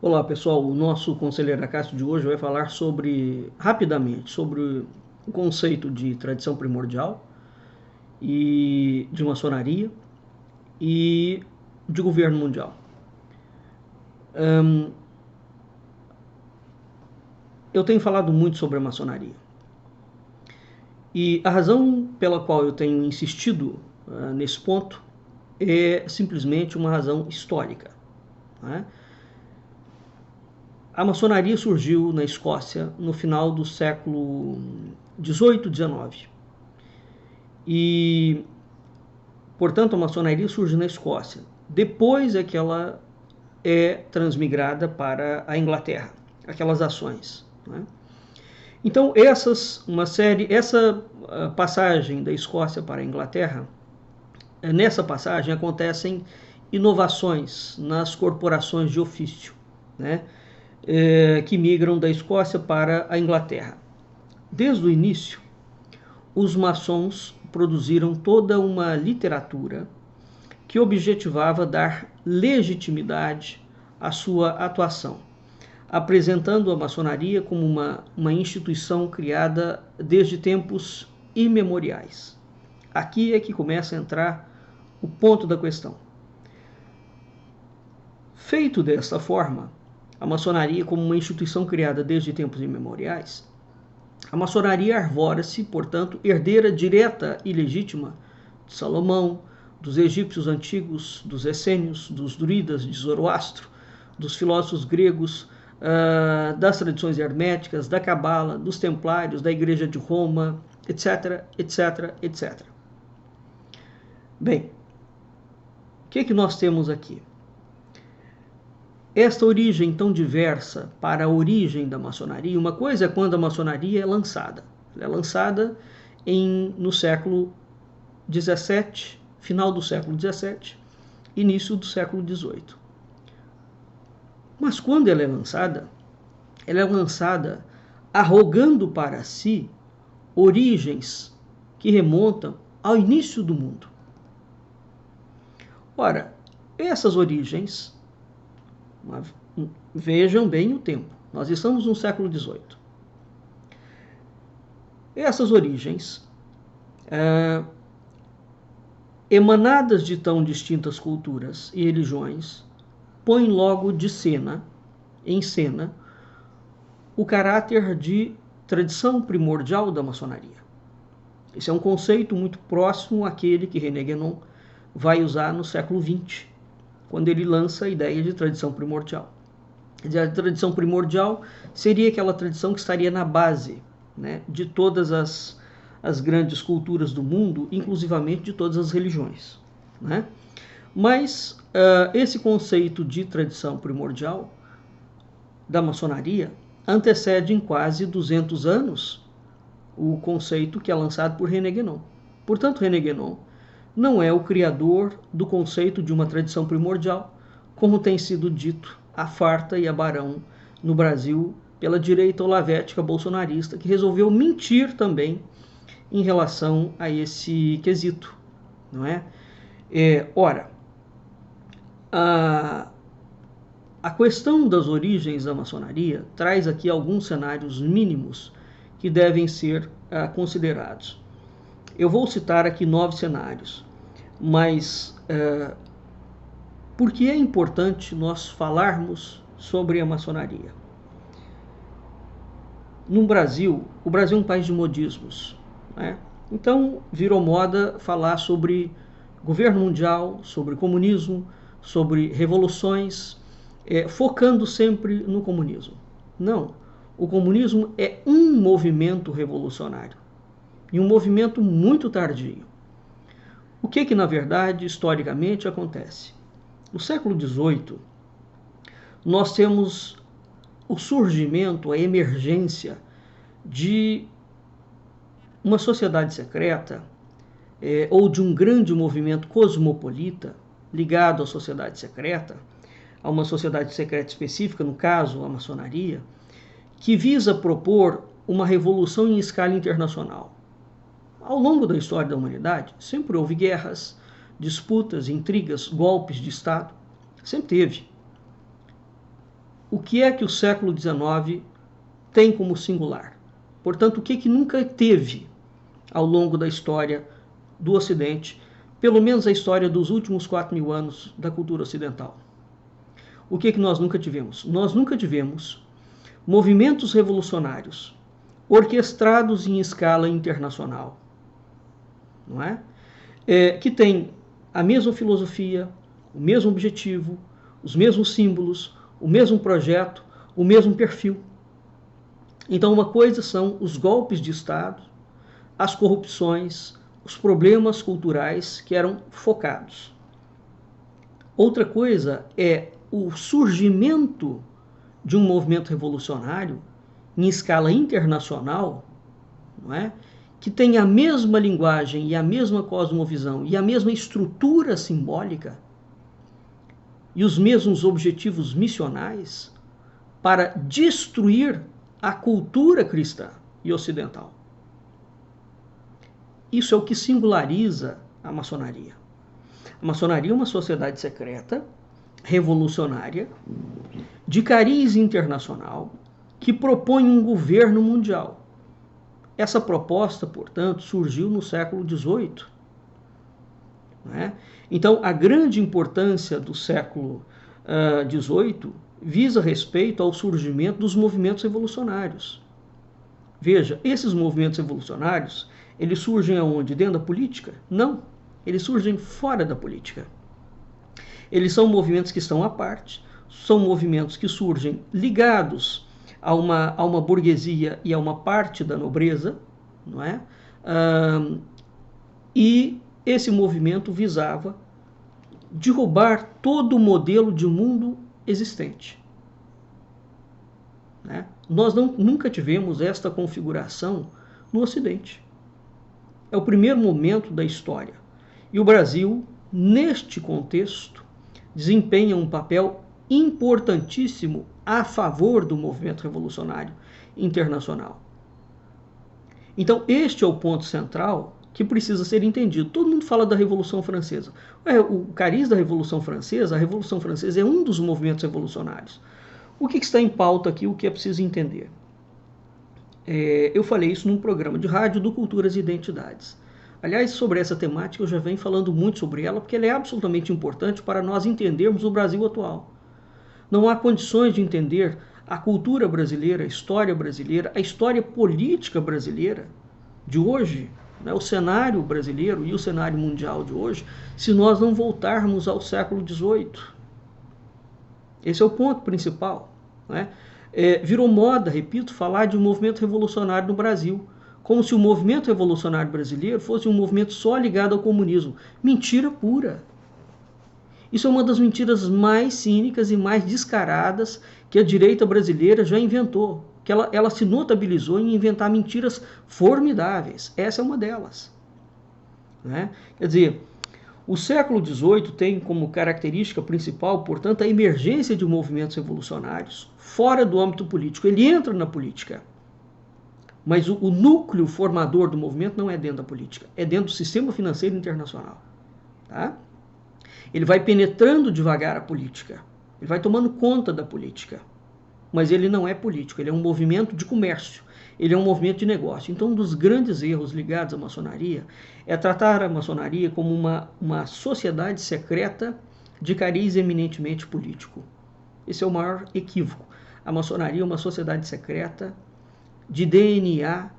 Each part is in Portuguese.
Olá pessoal, o nosso conselheiro Acácio de hoje vai falar rapidamente, sobre o conceito de tradição primordial e de maçonaria e de governo mundial. Eu tenho falado muito sobre a maçonaria e a razão pela qual eu tenho insistido nesse ponto é simplesmente uma razão histórica, né? A maçonaria surgiu na Escócia no final do século XVIII, XIX. E, portanto, a maçonaria surge na Escócia. Depois é que ela é transmigrada para a Inglaterra, aquelas ações, né? Então, essa passagem da Escócia para a Inglaterra, nessa passagem acontecem inovações nas corporações de ofício, né? Que migram da Escócia para a Inglaterra. Desde o início, os maçons produziram toda uma literatura que objetivava dar legitimidade à sua atuação, apresentando a maçonaria como uma instituição criada desde tempos imemoriais. Aqui é que começa a entrar o ponto da questão. Feito desta forma, a maçonaria como uma instituição criada desde tempos imemoriais, a maçonaria arvora-se, portanto, herdeira direta e legítima de Salomão, dos egípcios antigos, dos essênios, dos druidas, de Zoroastro, dos filósofos gregos, das tradições herméticas, da cabala, dos templários, da igreja de Roma, etc, etc, etc. Bem, o que nós temos aqui? Esta origem tão diversa para a origem da maçonaria, uma coisa é quando a maçonaria é lançada. Ela é lançada no século XVII, final do século XVII, início do século XVIII. Mas quando ela é lançada arrogando para si origens que remontam ao início do mundo. Ora, essas origens, vejam bem o tempo, nós estamos no século XVIII. Essas origens, emanadas de tão distintas culturas e religiões, põem logo em cena, o caráter de tradição primordial da maçonaria. Esse é um conceito muito próximo àquele que René Guénon vai usar no século XX, quando ele lança a ideia de tradição primordial. A tradição primordial seria aquela tradição que estaria na base, né, de todas as grandes culturas do mundo, inclusivamente de todas as religiões, né? Mas esse conceito de tradição primordial da maçonaria antecede em quase 200 anos o conceito que é lançado por René Guénon. Portanto, René Guénon não é o criador do conceito de uma tradição primordial, como tem sido dito a farta e a barão no Brasil pela direita olavética bolsonarista, que resolveu mentir também em relação a esse quesito, não é? Ora, a questão das origens da maçonaria traz aqui alguns cenários mínimos que devem ser considerados. Eu vou citar aqui 9 cenários, mas por que é importante nós falarmos sobre a maçonaria? No Brasil, o Brasil é um país de modismos, né? Então virou moda falar sobre governo mundial, sobre comunismo, sobre revoluções, focando sempre no comunismo. Não, o comunismo é um movimento revolucionário e um movimento muito tardio. O que na verdade, historicamente, acontece? No século XVIII, nós temos o surgimento, a emergência de uma sociedade secreta ou de um grande movimento cosmopolita ligado à sociedade secreta, a uma sociedade secreta específica, no caso, a maçonaria, que visa propor uma revolução em escala internacional. Ao longo da história da humanidade, sempre houve guerras, disputas, intrigas, golpes de Estado. Sempre teve. o que é que o século XIX tem como singular? Portanto, o que nunca teve ao longo da história do Ocidente, pelo menos a história dos últimos 4.000 anos da cultura ocidental? O que nós nunca tivemos? Nós nunca tivemos movimentos revolucionários orquestrados em escala internacional, não é? Que tem a mesma filosofia, o mesmo objetivo, os mesmos símbolos, o mesmo projeto, o mesmo perfil. Então, uma coisa são os golpes de Estado, as corrupções, os problemas culturais que eram focados. Outra coisa é o surgimento de um movimento revolucionário em escala internacional, não é? Que tem a mesma linguagem e a mesma cosmovisão e a mesma estrutura simbólica e os mesmos objetivos missionais para destruir a cultura cristã e ocidental. Isso é o que singulariza a maçonaria. A maçonaria é uma sociedade secreta, revolucionária, de cariz internacional, que propõe um governo mundial. Essa proposta, portanto, surgiu no século XVIII. Então, a grande importância do século XVIII visa respeito ao surgimento dos movimentos revolucionários. Veja, esses movimentos revolucionários, eles surgem aonde? Dentro da política? Não, eles surgem fora da política. Eles são movimentos que estão à parte, são movimentos que surgem ligados a uma burguesia e a uma parte da nobreza, não é? E esse movimento visava derrubar todo o modelo de mundo existente. Né? Nós nunca tivemos esta configuração no Ocidente. É o primeiro momento da história. E o Brasil, neste contexto, desempenha um papel importantíssimo a favor do movimento revolucionário internacional. Então, este é o ponto central que precisa ser entendido. Todo mundo fala da Revolução Francesa. O cariz da Revolução Francesa, a Revolução Francesa é um dos movimentos revolucionários. O que está em pauta aqui, o que é preciso entender? Eu falei isso num programa de rádio do Culturas e Identidades. Aliás, sobre essa temática eu já venho falando muito sobre ela, porque ela é absolutamente importante para nós entendermos o Brasil atual. Não há condições de entender a cultura brasileira, a história brasileira, a história política brasileira de hoje, né, o cenário brasileiro e o cenário mundial de hoje, se nós não voltarmos ao século XVIII. Esse é o ponto principal. Né? Virou moda, repito, falar de um movimento revolucionário no Brasil, como se o movimento revolucionário brasileiro fosse um movimento só ligado ao comunismo. Mentira pura. Isso é uma das mentiras mais cínicas e mais descaradas que a direita brasileira já inventou. Que ela se notabilizou em inventar mentiras formidáveis. Essa é uma delas. Né? Quer dizer, o século XVIII tem como característica principal, portanto, a emergência de movimentos revolucionários fora do âmbito político. Ele entra na política. Mas o núcleo formador do movimento não é dentro da política, é dentro do sistema financeiro internacional. Tá? Ele vai penetrando devagar a política, ele vai tomando conta da política, mas ele não é político, ele é um movimento de comércio, ele é um movimento de negócio. Então, um dos grandes erros ligados à maçonaria é tratar a maçonaria como uma sociedade secreta de cariz eminentemente político. Esse é o maior equívoco. A maçonaria é uma sociedade secreta de DNA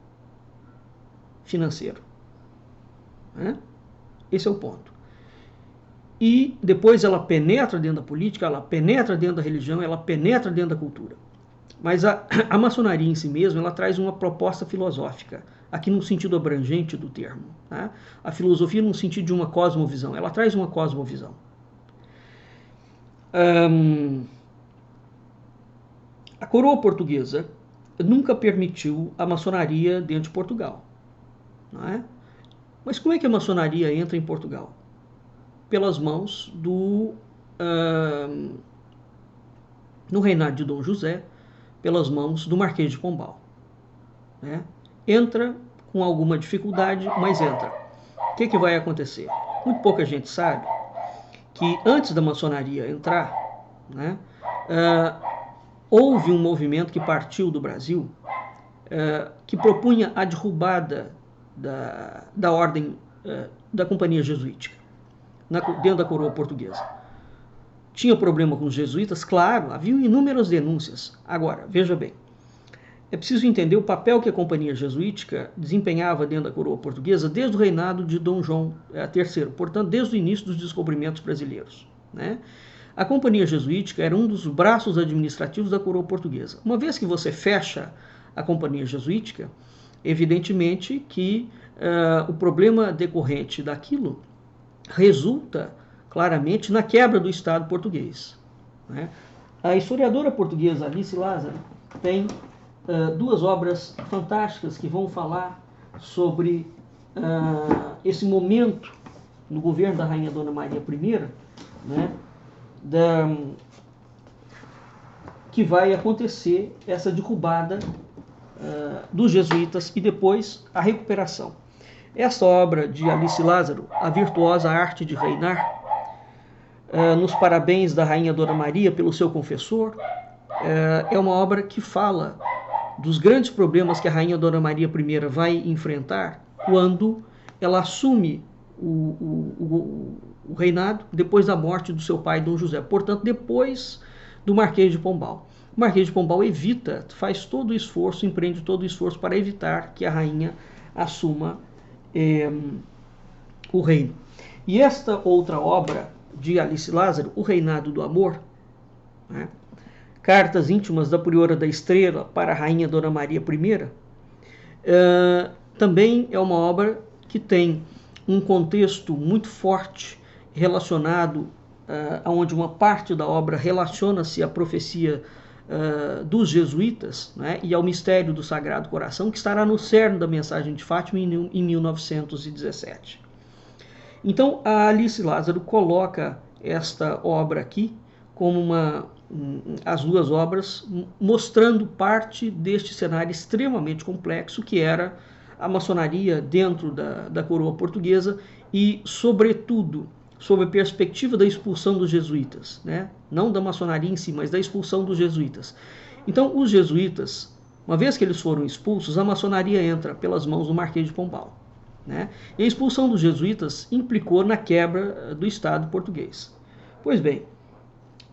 financeiro. Né? Esse é o ponto. E depois ela penetra dentro da política, ela penetra dentro da religião, ela penetra dentro da cultura. Mas a maçonaria em si mesma, ela traz uma proposta filosófica, aqui no sentido abrangente do termo. Tá? A filosofia no sentido de uma cosmovisão, ela traz uma cosmovisão. A coroa portuguesa nunca permitiu a maçonaria dentro de Portugal. Não é? Mas como é que a maçonaria entra em Portugal? Pelas mãos no reinado de Dom José, pelas mãos do Marquês de Pombal. Né? Entra com alguma dificuldade, mas entra. O que vai acontecer? Muito pouca gente sabe que antes da maçonaria entrar, né, houve um movimento que partiu do Brasil, que propunha a derrubada da ordem da Companhia Jesuítica, dentro da coroa portuguesa. Tinha problema com os jesuítas? Claro, havia inúmeras denúncias. Agora, veja bem, é preciso entender o papel que a Companhia Jesuítica desempenhava dentro da coroa portuguesa desde o reinado de Dom João III, portanto, desde o início dos descobrimentos brasileiros, né? A Companhia Jesuítica era um dos braços administrativos da coroa portuguesa. Uma vez que você fecha a Companhia Jesuítica, evidentemente que o problema decorrente daquilo resulta claramente na quebra do Estado português, né? A historiadora portuguesa Alice Lázaro tem duas obras fantásticas que vão falar sobre esse momento no governo da Rainha Dona Maria I, né, que vai acontecer essa derrubada dos jesuítas e depois a recuperação. Essa obra de Alice Lázaro, A Virtuosa Arte de Reinar, nos parabéns da Rainha Dona Maria pelo seu confessor, é uma obra que fala dos grandes problemas que a Rainha Dona Maria I vai enfrentar quando ela assume o reinado depois da morte do seu pai, Dom José. Portanto, depois do Marquês de Pombal. O Marquês de Pombal faz todo o esforço, empreende todo o esforço para evitar que a rainha assuma o reino. E esta outra obra de Alice Lázaro, O Reinado do Amor, né, Cartas íntimas da Priora da Estrela para a Rainha Dona Maria I, também é uma obra que tem um contexto muito forte relacionado, onde uma parte da obra relaciona-se à profecia dos jesuítas, né, e ao mistério do Sagrado Coração, que estará no cerne da mensagem de Fátima em 1917. Então, a Alice Lázaro coloca esta obra aqui como as duas obras mostrando parte deste cenário extremamente complexo que era a maçonaria dentro da coroa portuguesa e, sobretudo, sob a perspectiva da expulsão dos jesuítas, né? Não da maçonaria em si, mas da expulsão dos jesuítas. Então, os jesuítas, uma vez que eles foram expulsos, a maçonaria entra pelas mãos do Marquês de Pombal, né? E a expulsão dos jesuítas implicou na quebra do Estado português. Pois bem,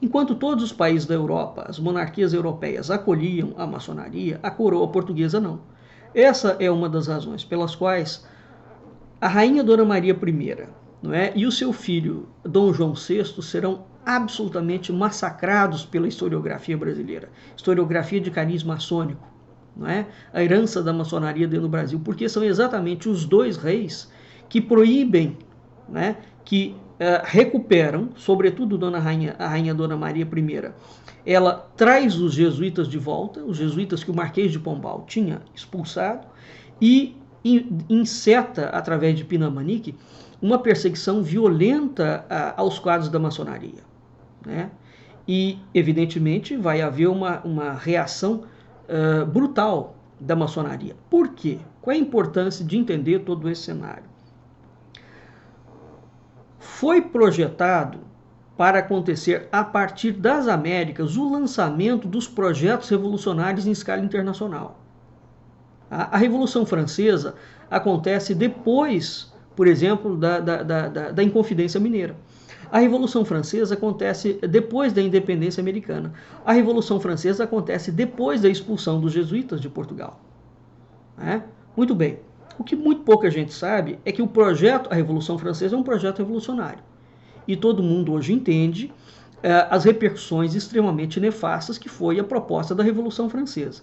enquanto todos os países da Europa, as monarquias europeias, acolhiam a maçonaria, a coroa portuguesa não. Essa é uma das razões pelas quais a Rainha Dona Maria I, não é, e o seu filho Dom João VI serão absolutamente massacrados pela historiografia brasileira, historiografia de cariz maçônico, não é? A herança da maçonaria dentro do Brasil, porque são exatamente os dois reis que proíbem, né, que recuperam, sobretudo a Rainha Dona Maria I, ela traz os jesuítas de volta, os jesuítas que o Marquês de Pombal tinha expulsado, e inseta, através de Pinamanique, uma perseguição violenta aos quadros da maçonaria, né? E, evidentemente, vai haver uma reação brutal da maçonaria. Por quê? Qual é a importância de entender todo esse cenário? Foi projetado para acontecer a partir das Américas o lançamento dos projetos revolucionários em escala internacional. A Revolução Francesa acontece depois, por exemplo, da Inconfidência Mineira. A Revolução Francesa acontece depois da independência americana. A Revolução Francesa acontece depois da expulsão dos jesuítas de Portugal. Muito bem. O que muito pouca gente sabe é que a Revolução Francesa é um projeto revolucionário. E todo mundo hoje entende as repercussões extremamente nefastas que foi a proposta da Revolução Francesa,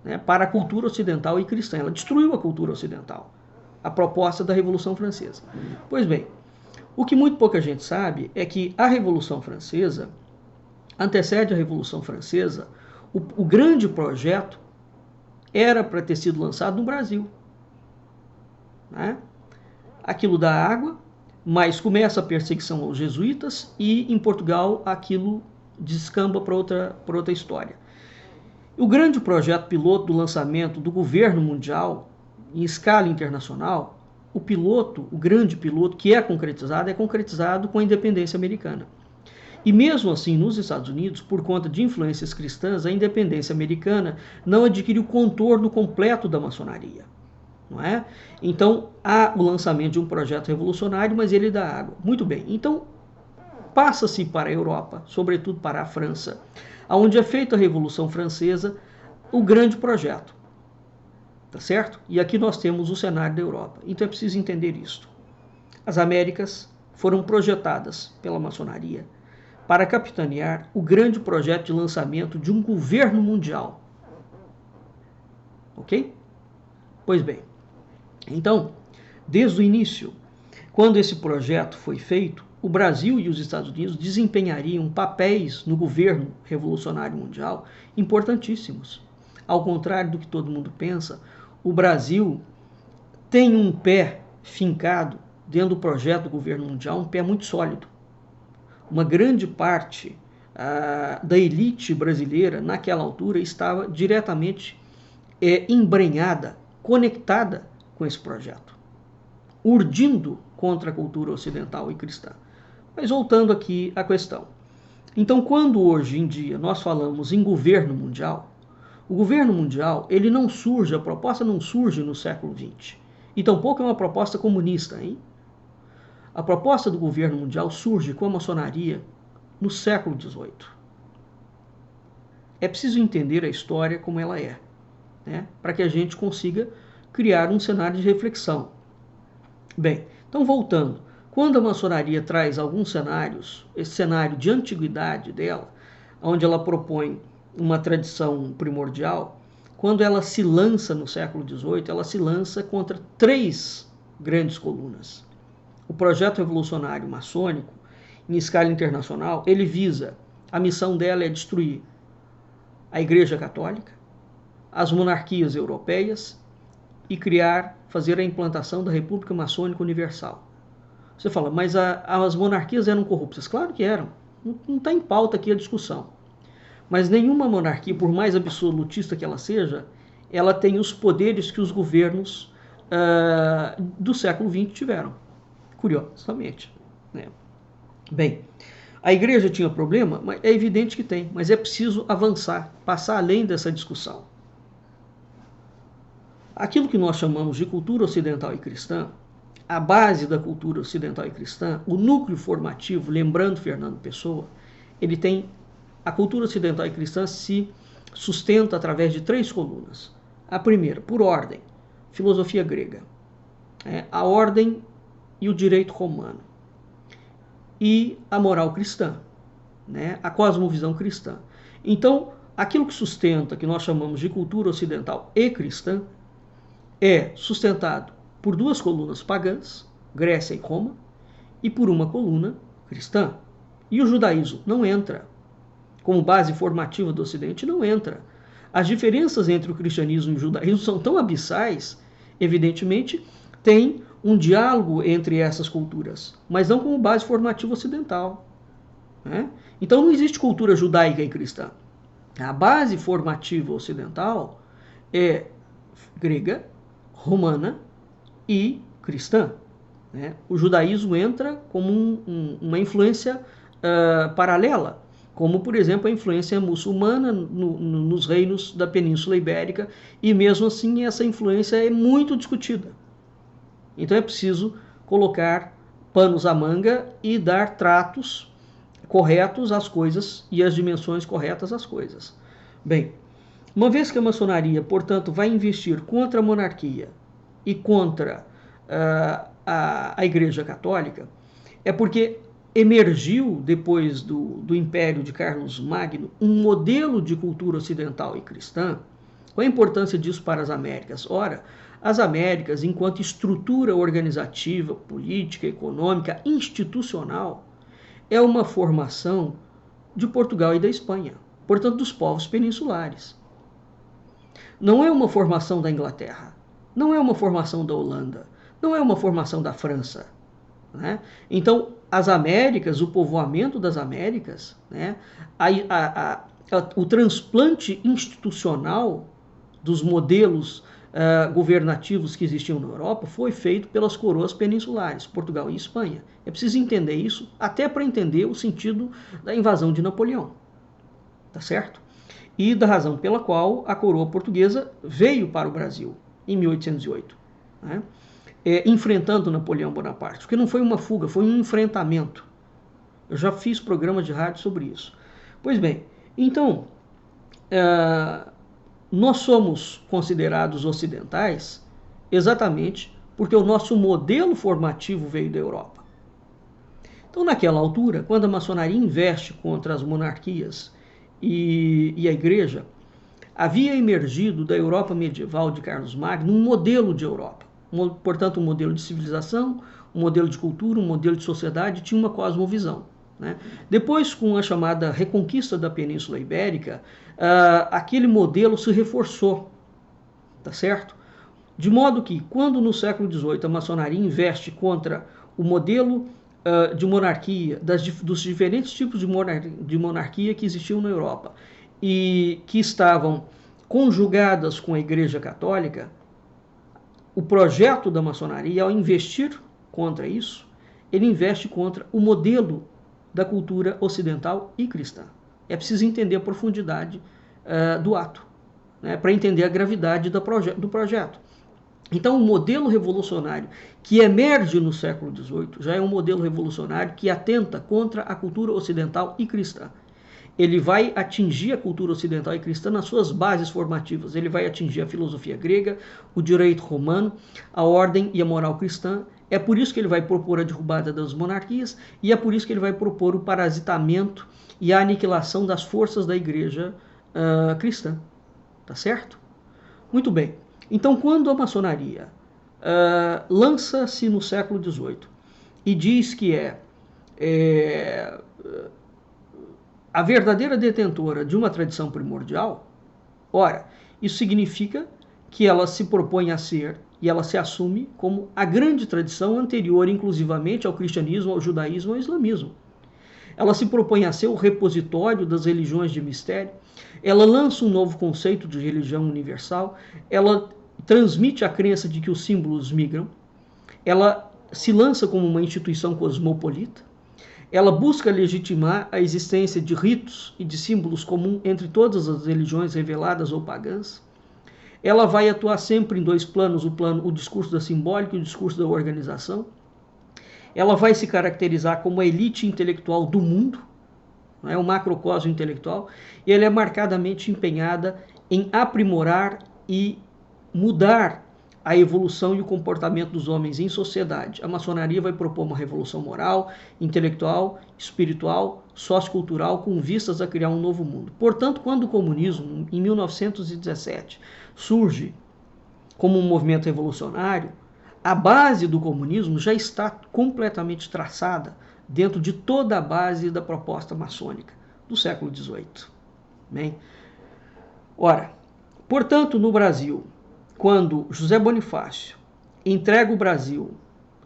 né, para a cultura ocidental e cristã. Ela destruiu a cultura ocidental, a proposta da Revolução Francesa. Pois bem, o que muito pouca gente sabe é que a Revolução Francesa antecede a Revolução Francesa. O grande projeto era para ter sido lançado no Brasil, né? Aquilo da água, mas começa a perseguição aos jesuítas e em Portugal aquilo descamba para outra história. O grande projeto piloto do lançamento do governo mundial em escala internacional, o grande piloto que é concretizado com a independência americana. E mesmo assim, nos Estados Unidos, por conta de influências cristãs, a independência americana não adquiriu o contorno completo da maçonaria. Não é? Então, há o lançamento de um projeto revolucionário, mas ele dá água. Muito bem, então passa-se para a Europa, sobretudo para a França, onde é feita a Revolução Francesa, o grande projeto. Tá certo? E aqui nós temos o cenário da Europa. Então é preciso entender isto. As Américas foram projetadas pela maçonaria para capitanear o grande projeto de lançamento de um governo mundial. Ok? Pois bem, então, desde o início, quando esse projeto foi feito, o Brasil e os Estados Unidos desempenhariam papéis no governo revolucionário mundial importantíssimos. Ao contrário do que todo mundo pensa, o Brasil tem um pé fincado dentro do projeto do governo mundial, um pé muito sólido. Uma grande parte da elite brasileira, naquela altura, estava diretamente embrenhada, conectada com esse projeto, urdindo contra a cultura ocidental e cristã. Mas voltando aqui à questão. Então, quando hoje em dia nós falamos em governo mundial, o governo mundial, ele não surge, a proposta não surge no século XX. E tampouco é uma proposta comunista, hein? A proposta do governo mundial surge com a maçonaria no século XVIII. É preciso entender a história como ela é, né? Para que a gente consiga criar um cenário de reflexão. Bem, então voltando, quando a maçonaria traz alguns cenários, esse cenário de antiguidade dela, onde ela propõe uma tradição primordial, quando ela se lança no século XVIII, ela se lança contra 3 grandes colunas. O projeto revolucionário maçônico, em escala internacional, ele visa, a missão dela é destruir a Igreja Católica, as monarquias europeias e fazer a implantação da República Maçônica Universal. Você fala, mas as monarquias eram corruptas? Claro que eram. Não está em pauta aqui a discussão. Mas nenhuma monarquia, por mais absolutista que ela seja, ela tem os poderes que os governos do século XX tiveram. Curiosamente. Né? Bem, a igreja tinha problema? Mas é evidente que tem, mas é preciso avançar, passar além dessa discussão. Aquilo que nós chamamos de cultura ocidental e cristã, a base da cultura ocidental e cristã, o núcleo formativo, lembrando Fernando Pessoa, ele tem, a cultura ocidental e cristã se sustenta através de 3 colunas. A primeira, por ordem, filosofia grega, a ordem e o direito romano, e a moral cristã, a cosmovisão cristã. Então, aquilo que sustenta, que nós chamamos de cultura ocidental e cristã, é sustentado por 2 colunas pagãs, Grécia e Roma, e por uma coluna cristã. E o judaísmo não entra. Como base formativa do Ocidente, não entra. As diferenças entre o cristianismo e o judaísmo são tão abissais, evidentemente, tem um diálogo entre essas culturas, mas não como base formativa ocidental. Então não existe cultura judaica e cristã. A base formativa ocidental é grega, romana e cristã. O judaísmo entra como uma influência paralela, como, por exemplo, a influência muçulmana nos reinos da Península Ibérica, e mesmo assim essa influência é muito discutida. Então é preciso colocar panos à manga e dar tratos corretos às coisas e as dimensões corretas às coisas. Bem, uma vez que a maçonaria, portanto, vai investir contra a monarquia e contra a Igreja Católica, é porque emergiu, depois do Império de Carlos Magno, um modelo de cultura ocidental e cristã. Qual a importância disso para as Américas? Ora, as Américas, enquanto estrutura organizativa, política, econômica, institucional, é uma formação de Portugal e da Espanha, portanto, dos povos peninsulares. Não é uma formação da Inglaterra, não é uma formação da Holanda, não é uma formação da França. Então, as Américas, o povoamento das Américas, o transplante institucional dos modelos governativos que existiam na Europa foi feito pelas coroas peninsulares, Portugal e Espanha. É preciso entender isso, até para entender o sentido da invasão de Napoleão, tá certo? E da razão pela qual a coroa portuguesa veio para o Brasil em 1808, né? Enfrentando Napoleão Bonaparte, porque não foi uma fuga, foi um enfrentamento. Eu já fiz programa de rádio sobre isso. Pois bem, então, nós somos considerados ocidentais exatamente porque o nosso modelo formativo veio da Europa. Então, naquela altura, quando a maçonaria investe contra as monarquias e a igreja, havia emergido da Europa medieval de Carlos Magno um modelo de Europa. Portanto, um modelo de civilização, um modelo de cultura, um modelo de sociedade, tinha uma cosmovisão, né? Depois, com a chamada reconquista da Península Ibérica, aquele modelo se reforçou, tá certo? De modo que, quando no século XVIII a maçonaria investe contra o modelo de monarquia, dos diferentes tipos de monarquia que existiam na Europa e que estavam conjugadas com a Igreja Católica, o projeto da maçonaria, ao investir contra isso, ele investe contra o modelo da cultura ocidental e cristã. É preciso entender a profundidade do ato, né, para entender a gravidade do projeto. Então, o modelo revolucionário que emerge no século XVIII já é um modelo revolucionário que atenta contra a cultura ocidental e cristã. Ele vai atingir a cultura ocidental e cristã nas suas bases formativas. Ele vai atingir a filosofia grega, o direito romano, a ordem e a moral cristã. É por isso que ele vai propor a derrubada das monarquias e é por isso que ele vai propor o parasitamento e a aniquilação das forças da igreja cristã. Tá certo? Muito bem. Então, quando a maçonaria lança-se no século XVIII e diz que a verdadeira detentora de uma tradição primordial, ora, isso significa que ela se propõe a ser e ela se assume como a grande tradição anterior, inclusivamente, ao cristianismo, ao judaísmo, ao islamismo. Ela se propõe a ser o repositório das religiões de mistério, ela lança um novo conceito de religião universal, ela transmite a crença de que os símbolos migram, ela se lança como uma instituição cosmopolita, ela busca legitimar a existência de ritos e de símbolos comuns entre todas as religiões reveladas ou pagãs. Ela vai atuar sempre em dois planos, o discurso da simbólica e o discurso da organização. Ela vai se caracterizar como a elite intelectual do mundo, né, o macrocosmo intelectual, e ela é marcadamente empenhada em aprimorar e mudar a evolução e o comportamento dos homens em sociedade. A maçonaria vai propor uma revolução moral, intelectual, espiritual, sociocultural, com vistas a criar um novo mundo. Portanto, quando o comunismo, em 1917, surge como um movimento revolucionário, a base do comunismo já está completamente traçada dentro de toda a base da proposta maçônica do século XVIII. Bem, ora, portanto, no Brasil, quando José Bonifácio entrega o Brasil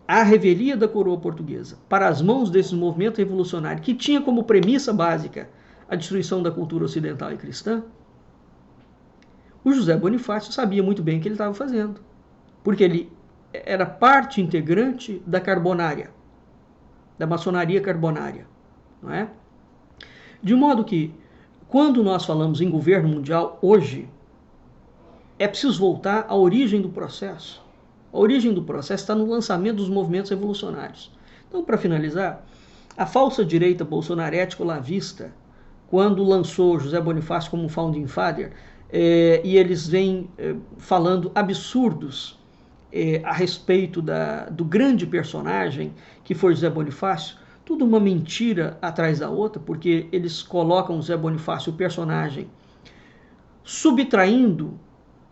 à revelia da coroa portuguesa para as mãos desse movimento revolucionário que tinha como premissa básica a destruição da cultura ocidental e cristã, o José Bonifácio sabia muito bem o que ele estava fazendo, porque ele era parte integrante da carbonária, da maçonaria carbonária, não é? De modo que, quando nós falamos em governo mundial hoje, é preciso voltar à origem do processo. A origem do processo está no lançamento dos movimentos revolucionários. Então, para finalizar, a falsa direita bolsonarética olavista, quando lançou José Bonifácio como founding father, e eles vêm falando absurdos a respeito do grande personagem que foi José Bonifácio, tudo uma mentira atrás da outra, porque eles colocam José Bonifácio, o personagem, subtraindo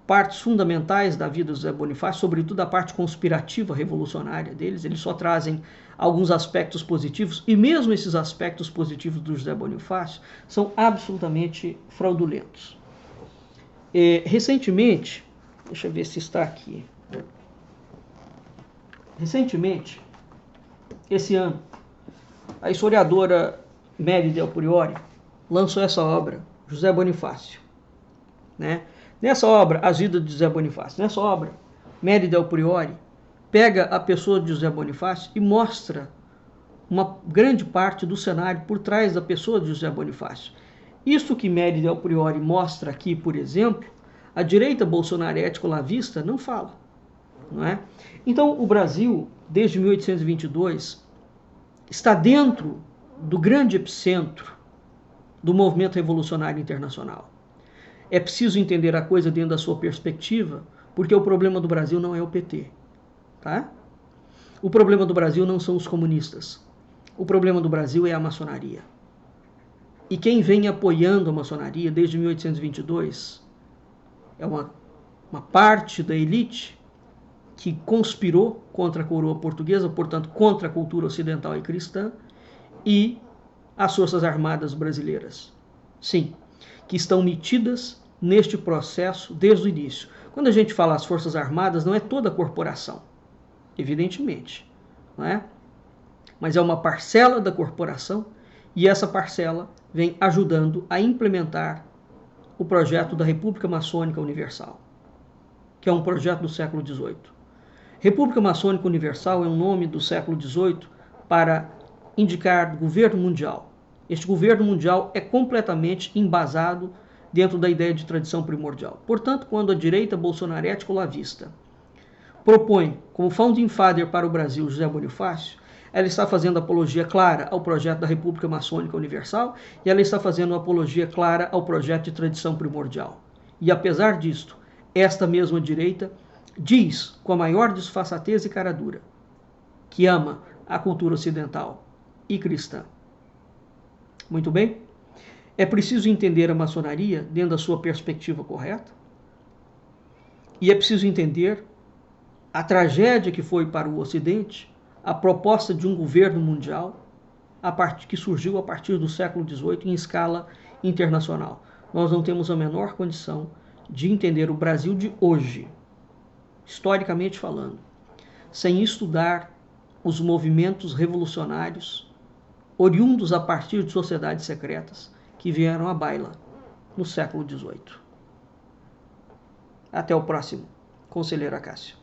partes fundamentais da vida do José Bonifácio, sobretudo a parte conspirativa revolucionária deles. Eles só trazem alguns aspectos positivos, e mesmo esses aspectos positivos do José Bonifácio são absolutamente fraudulentos. Recentemente, deixa eu ver se está aqui. Recentemente, esse ano, a historiadora Mary Del Priore lançou essa obra, José Bonifácio, né? Nessa obra, As Vidas de José Bonifácio, nessa obra, Mary Del Priore pega a pessoa de José Bonifácio e mostra uma grande parte do cenário por trás da pessoa de José Bonifácio. Isso que Mary Del Priore mostra aqui, por exemplo, a direita bolsonarética olavista não fala. Não é? Então, o Brasil, desde 1822, está dentro do grande epicentro do movimento revolucionário internacional. É preciso entender a coisa dentro da sua perspectiva, porque o problema do Brasil não é o PT. Tá? O problema do Brasil não são os comunistas. O problema do Brasil é a maçonaria. E quem vem apoiando a maçonaria desde 1822 é uma parte da elite que conspirou contra a coroa portuguesa, portanto, contra a cultura ocidental e cristã, e as Forças Armadas brasileiras. Sim, que estão metidas neste processo desde o início. Quando a gente fala as Forças Armadas, não é toda a corporação, evidentemente, não é? Mas é uma parcela da corporação, e essa parcela vem ajudando a implementar o projeto da República Maçônica Universal, que é um projeto do século XVIII. República Maçônica Universal é um nome do século XVIII para indicar governo mundial. Este governo mundial é completamente embasado dentro da ideia de tradição primordial. Portanto, quando a direita bolsonarética olavista propõe como founding father para o Brasil José Bonifácio, ela está fazendo apologia clara ao projeto da República Maçônica Universal e ela está fazendo apologia clara ao projeto de tradição primordial. E apesar disto, esta mesma direita diz com a maior disfarçatez e caradura que ama a cultura ocidental e cristã. Muito bem? É preciso entender a maçonaria dentro da sua perspectiva correta e é preciso entender a tragédia que foi para o Ocidente a proposta de um governo mundial que surgiu a partir do século XVIII em escala internacional. Nós não temos a menor condição de entender o Brasil de hoje, historicamente falando, sem estudar os movimentos revolucionários oriundos a partir de sociedades secretas que vieram à baila no século XVIII. Até o próximo. Conselheiro Acácio.